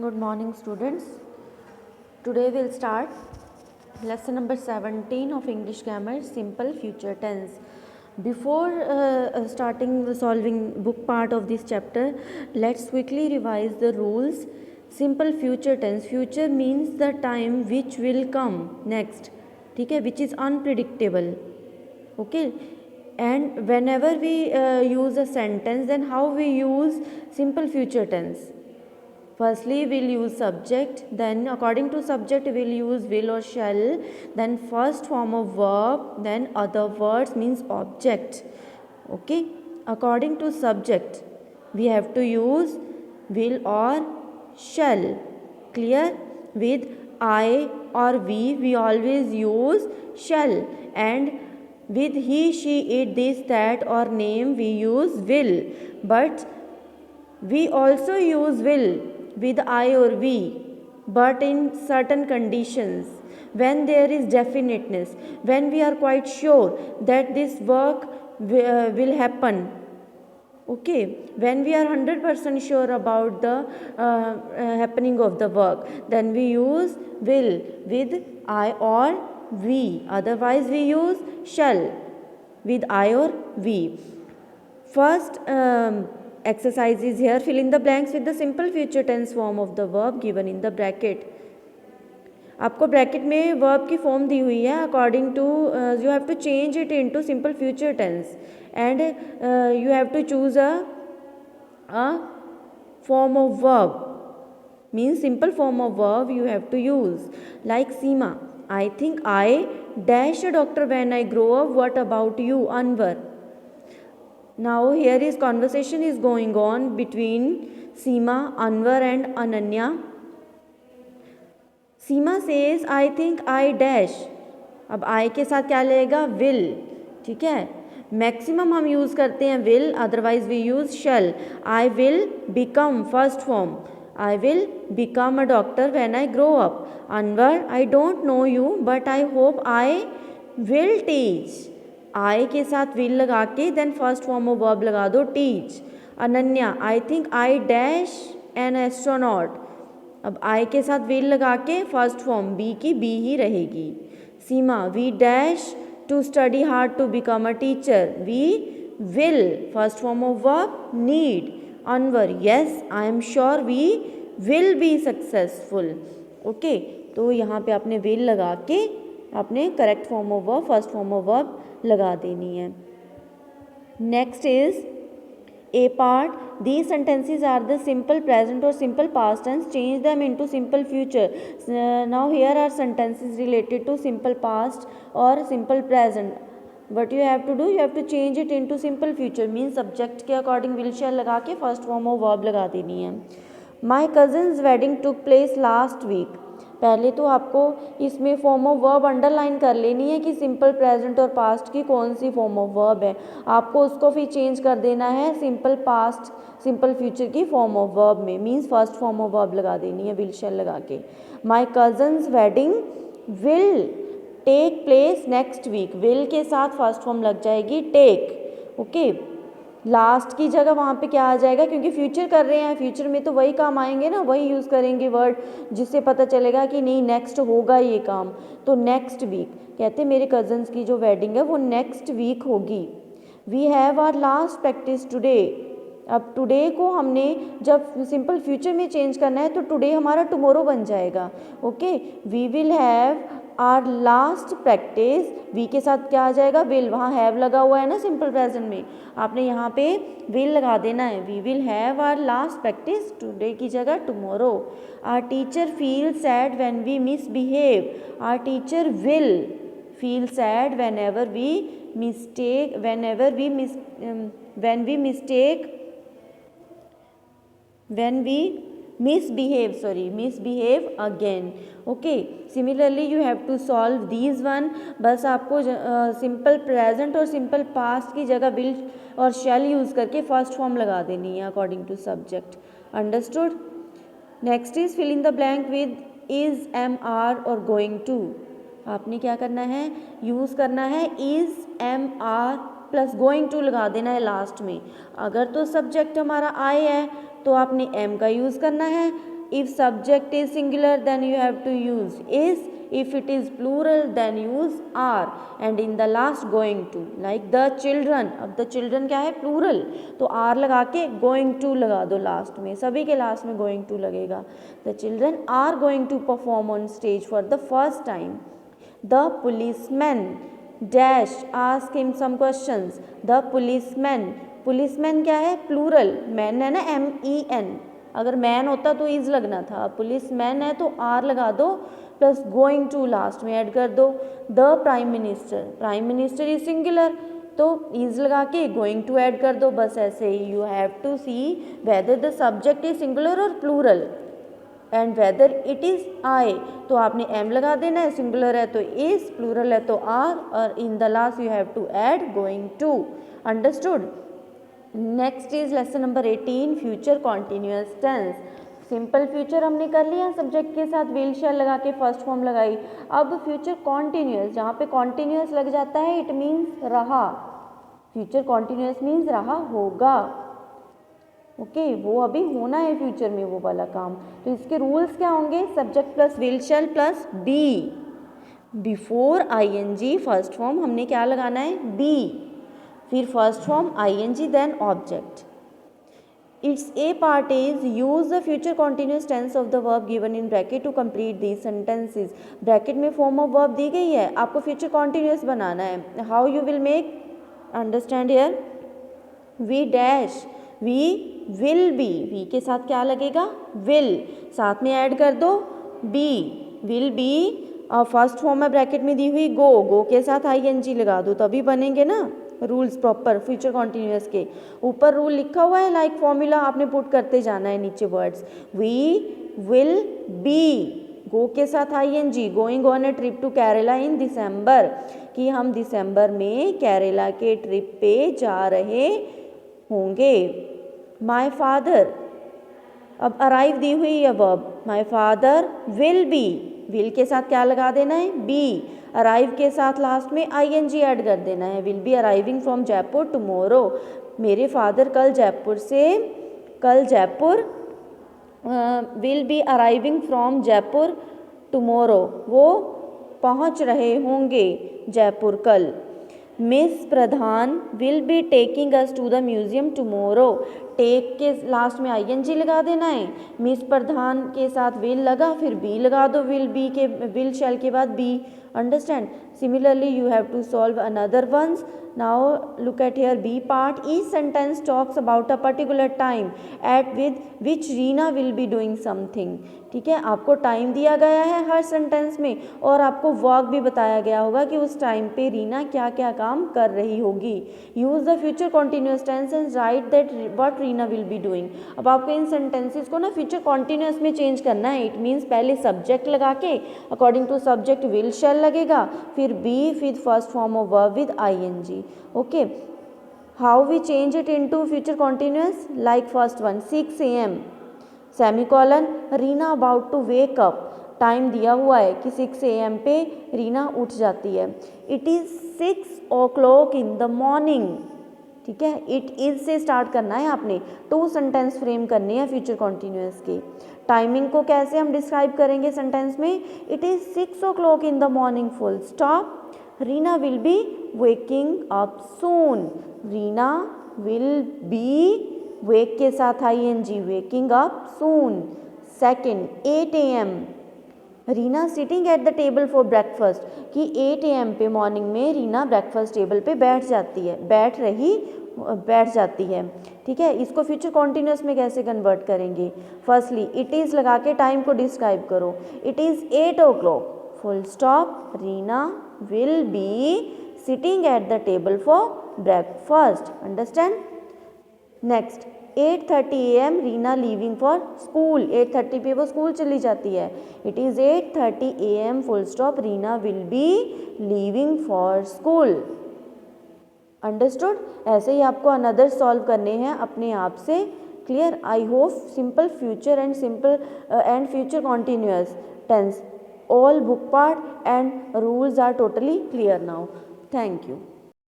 Good morning, students. Today we'll start lesson number 17 of English Grammar, Simple Future Tense. Before starting the solving book part of this chapter, let's quickly revise the rules. Simple future tense. Future means the time which will come next. ठीक है, which is unpredictable. Okay, and whenever we use a sentence, then how we use simple future tense? Firstly, we'll use subject, then according to subject we'll use will or shall, then first form of verb, then other words means object. Okay, according to subject we have to use will or shall. Clear? With I or we always use shall, and with he, she, it, this, that or name we use will. But we also use will with I or we, but in certain conditions, when there is definiteness, when we are quite sure that this work will happen. Okay, when we are 100% sure about the happening of the work, then we use will with I or we. Otherwise, we use shall with I or we. First exercise is here. Fill in the blanks with the simple future tense form of the verb given in the bracket. आपको bracket में verb की form दी हुई है. According to you have to change it into simple future tense and you have to choose a form of verb. Means simple form of verb you have to use. Like Seema, I think I dash a doctor when I grow up. What about you, Anwar? Now here is conversation is going on between Seema, Anwar and Ananya. Seema says I think I dash. अब I के साथ क्या लगेगा? will. ठीक है, maximum हम use करते हैं will, otherwise we use shall. I will become first form. I will become a doctor when I grow up. Anwar, I don't know you but I hope I will teach. I के साथ will लगा के then first form of verb लगा दो teach. Ananya, I think I dash an astronaut. अब I के साथ will लगा के फर्स्ट फॉर्म बी की बी ही रहेगी. Seema, we dash to study hard to become a teacher. We will first form of verb need. Anwar, yes I am sure we will be successful. Okay, तो यहाँ पे आपने विल लगा के आपने correct form of verb first form of verb लगा देनी है. Next is A part. These sentences are the simple present or simple past tense. Change them into simple future. Now here are sentences related to simple past or simple present. What you have to do? You have to change it into simple future. Means subject के according will shall लगा के first form of verb लगा देनी है. My cousin's wedding took place last week. पहले तो आपको इसमें फॉर्म ऑफ वर्ब अंडरलाइन कर लेनी है कि सिंपल प्रेजेंट और पास्ट की कौन सी फॉर्म ऑफ वर्ब है. आपको उसको फिर चेंज कर देना है सिंपल पास्ट सिंपल फ्यूचर की फॉर्म ऑफ वर्ब में. Means first form of verb लगा देनी है विल शैल लगा के. My cousin's wedding will take place next week. Will के साथ फर्स्ट फॉर्म लग जाएगी टेक. ओके, लास्ट की जगह वहाँ पे क्या आ जाएगा? क्योंकि फ्यूचर कर रहे हैं, फ्यूचर में तो वही काम आएंगे ना, वही यूज़ करेंगे वर्ड जिससे पता चलेगा कि नहीं नेक्स्ट होगा ये काम. तो नेक्स्ट वीक कहते मेरे कजन्स की जो वेडिंग है वो नेक्स्ट वीक होगी. We have our last practice today. अब टुडे को हमने जब सिंपल फ्यूचर में चेंज करना है तो टुडे हमारा टुमारो बन जाएगा. Okay, we will have our last practice. We के साथ क्या आ जाएगा? विल. वहाँ हैव लगा हुआ है ना सिंपल प्रेजेंट में, आपने यहाँ पे विल लगा देना है. We will have our last practice today की जगह tomorrow. Our teacher feel sad when we misbehave. Our teacher will feel sad whenever we mistake when we misbehave again. Okay, similarly you have to solve these one. बस आपको simple present और simple past की जगह will और shall use करके first form लगा देनी है according to subject. Understood? Next is fill in the blank with is, am, are और गोइंग टू. आपने क्या करना है? यूज़ करना है is, am, are plus going to लगा देना है लास्ट में. अगर तो सब्जेक्ट हमारा आई है तो आपने एम का यूज़ करना है. if subject is singular then you have to use is, if it is plural then use are, and in the last going to, like the children. अब the children क्या है, plural, तो are लगा के going to लगा दो last में, सभी के लास्ट में going to लगेगा. The children are going to perform on stage for the first time. The policeman dash ask him some questions. The policeman क्या है, plural, man है ना, MEN, अगर मैन होता तो इज लगना था, पुलिस मैन है तो आर लगा दो प्लस गोइंग टू लास्ट में ऐड कर दो. The prime minister is singular तो इज लगा के गोइंग टू ऐड कर दो. बस ऐसे ही you have to see whether the subject is singular और plural and whether it is I, तो आपने एम लगा देना है, सिंगुलर है तो इज, प्लूरल है तो आर, और in the last you have to add going to. Understood. Next is lesson number 18, future continuous tense. Simple future हमने कर लिया, सब्जेक्ट के साथ विल शैल लगा के फर्स्ट फॉर्म लगाई. अब फ्यूचर कॉन्टिन्यूअस, जहाँ पे कॉन्टिन्यूअस लग जाता है इट मीन्स रहा. फ्यूचर कॉन्टिन्यूअस मीन्स रहा होगा. ओके वो अभी होना है फ्यूचर में वो वाला काम. तो इसके रूल्स क्या होंगे, subject plus will shall plus be. Before ING first form हमने क्या लगाना है, बी, फिर first form ING then object. It's a part is use the future continuous tense of the verb given in bracket to complete these sentences. Bracket में form of verb दी गई है, आपको फ्यूचर कॉन्टिन्यूस बनाना है. How you will make, understand here. We dash, we will be, we के साथ क्या लगेगा, विल, साथ में ऐड कर दो बी, विल बी, और फर्स्ट फॉर्म है ब्रैकेट में दी हुई गो के साथ ING लगा दो तभी बनेंगे ना रूल्स प्रॉपर फ्यूचर कॉन्टिन्यूअस के. ऊपर रूल लिखा हुआ है लाइक फॉर्मूला, आपने पुट करते जाना है नीचे words. We will be, go के साथ ING, going on a trip to Kerala in December, कि हम दिसंबर में केरला के ट्रिप पे जा रहे होंगे. माय फादर, अब अराइव दी हुई है verb, my father will B, will के साथ क्या लगा देना है, बी, अराइव के साथ लास्ट में ING ऐड कर देना है. Will be arriving from Jaipur tomorrow, मेरे father will be arriving from Jaipur tomorrow, वो पहुंच रहे होंगे जयपुर कल. Miss Pradhan will be taking us to the museum tomorrow, take के लास्ट में ING लगा देना है. मिस प्रधान के साथ विल लगा, फिर बी लगा दो, विल शैल के बाद B. Understand? Similarly, you have to solve another ones. Now look at here B part. Each sentence talks about a particular time at with which Reena will be doing something. ठीक है, आपको time दिया गया है हर sentence में और आपको work भी बताया गया होगा कि उस टाइम पे रीना क्या क्या काम कर रही होगी. Use the future continuous tense and write that what Reena will be doing. अब आपको इन सेंटेंसेस को ना फ्यूचर कॉन्टिन्यूस में चेंज करना है. इट मीन्स पहले सब्जेक्ट लगा के according to subject will shall लगेगा, फिर बी, फिर first form of verb with ING. Okay, how we change it into future continuous, like first one 6 AM semicolon, Reena about to wake up, time दिया हुआ है कि 6 AM पे रीना उठ जाती है. It is 6 o'clock in the morning. ठीक है, इट इज़ से स्टार्ट करना है आपने, 2 सेंटेंस फ्रेम करने हैं फ्यूचर कॉन्टिन्यूअस के. टाइमिंग को कैसे हम डिस्क्राइब करेंगे सेंटेंस में, it is 6 o'clock in the morning full stop. Reena will be waking up soon, Reena will be, wake के साथ ING, waking up soon. Second 8 AM Reena sitting at the table for breakfast, कि 8 AM पे morning में Reena breakfast table पे बैठ जाती है. ठीक है, इसको फ्यूचर कॉन्टिन्यूस में कैसे कन्वर्ट करेंगे, फर्स्टली इट इज़ लगा के टाइम को डिस्क्राइब करो. It is 8 o'clock full stop, Reena will be sitting at the table for breakfast. Understand. Next 8:30 AM Reena leaving for school, 8:30 पे वो स्कूल चली जाती है. It is 8:30 AM full stop, Reena will be leaving for school. Understood. ऐसे ही आपको another solve करने हैं अपने आप से. Clear. I hope simple future and future continuous tense, all book part and rules are totally clear now. Thank you.